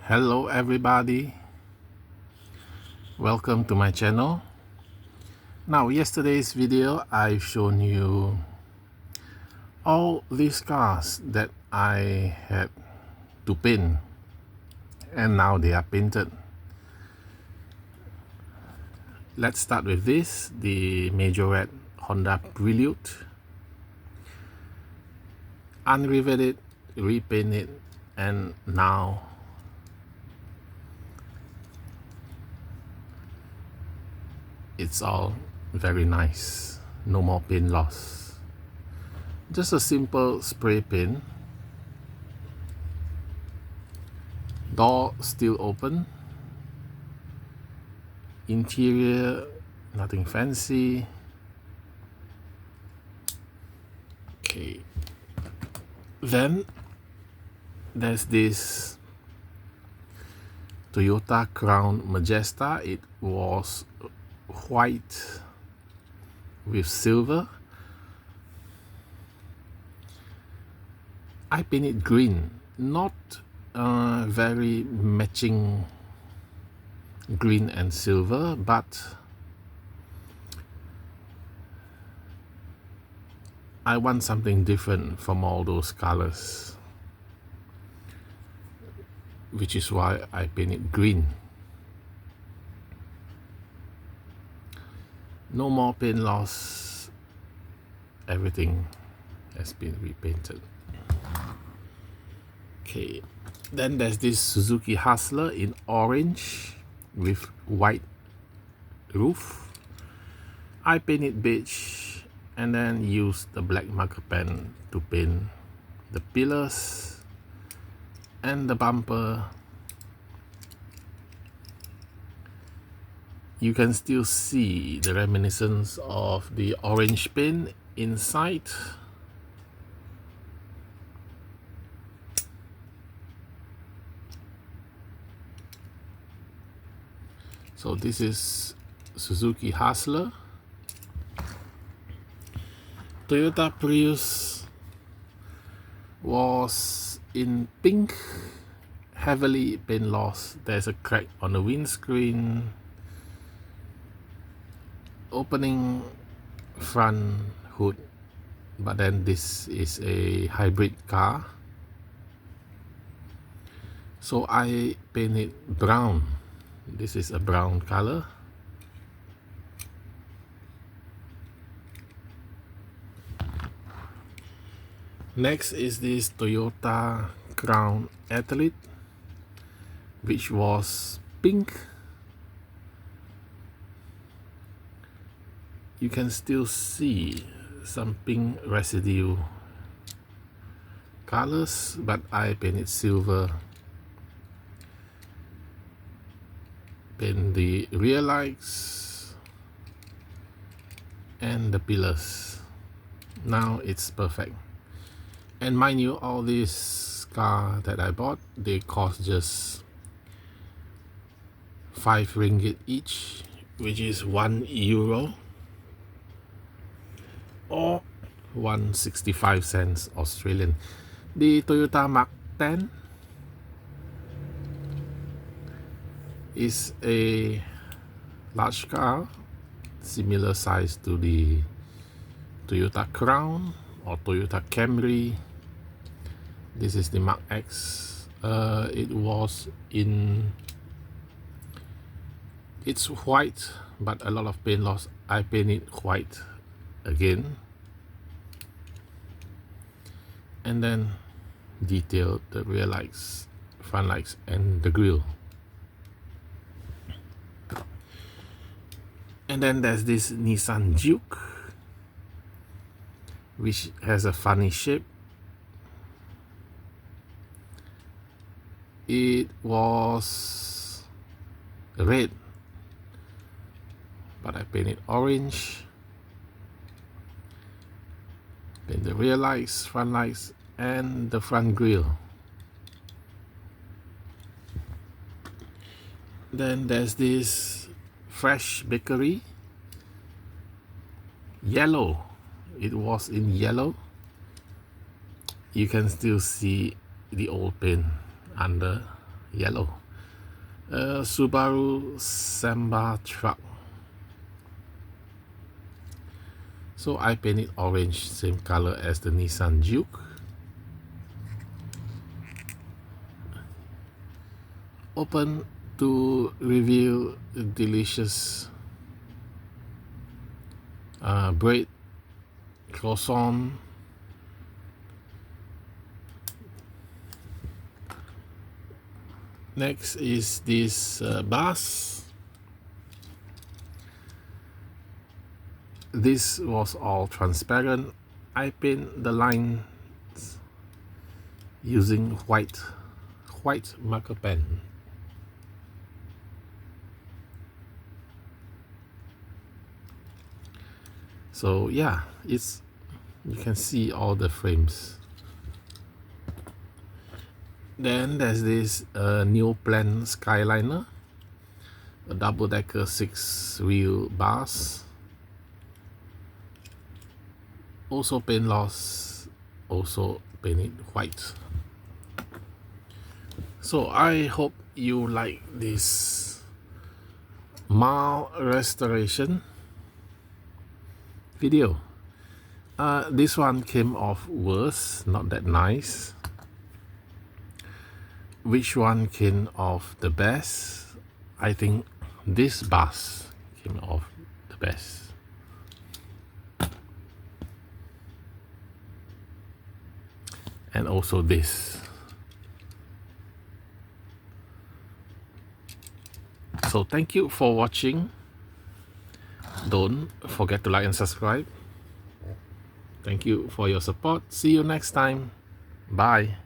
Hello everybody, welcome to my channel. Now yesterday's video I've shown you all these cars that I had to paint, and now they are painted. Let's start with this, the Majorette Honda Prelude. Unrivet it, repaint it, and now it's all very nice. No more paint loss. Just a simple spray paint. Door still open. Interior, nothing fancy. Okay. Then there's this Toyota Crown Majesta. It was white with silver. I painted green, not very matching green and silver, but I want something different from all those colors, which is why I painted green. No more paint loss. Everything has been repainted. Okay, then there's this Suzuki Hustler in orange with white roof. I painted beige and then used the black marker pen to paint the pillars and the bumper. You can still see the reminiscence of the orange paint inside. So this is Suzuki Hustler. Toyota Prius was in pink, heavily paint loss. There's a crack on the windscreen. Opening front hood, but then this is a hybrid car, so I painted brown. This is a brown color. Next is this Toyota Crown Athlete, which was pink. You can still see some pink residue colors, but I painted silver. Paint the rear lights and the pillars. Now it's perfect. And mind you, all these cars that I bought, they cost just 5 ringgit each, which is €1 or 165 cents Australian. The Toyota Mark 10 is a large car, similar size to the Toyota Crown or Toyota Camry. This is the Mark X. It was in, it's white, but a lot of paint loss. I painted white again, and then detailed the rear lights, front lights, and the grille. And then there's this Nissan Juke, which has a funny shape. It was red, but I painted orange. Paint the rear lights, front lights, and the front grille. Then there's this Fresh Bakery, yellow. It was in yellow. You can still see the old paint under yellow. Subaru Samba truck. So I paint it orange, same color as the Nissan Juke. Open to reveal delicious bread, croissant, next is this bus. This was all transparent. I paint the lines using white marker pen. So yeah, you can see all the frames. Then there's this new plan Skyliner, a double-decker 6-wheel bus. Also paint loss, also painted white. So I hope you like this mild restoration video. This one came off worse, not that nice. Which one came off the best? I think this bus came off the best. And also this. So thank you for watching. Don't forget to like and subscribe. Thank you for your support. See you next time. Bye.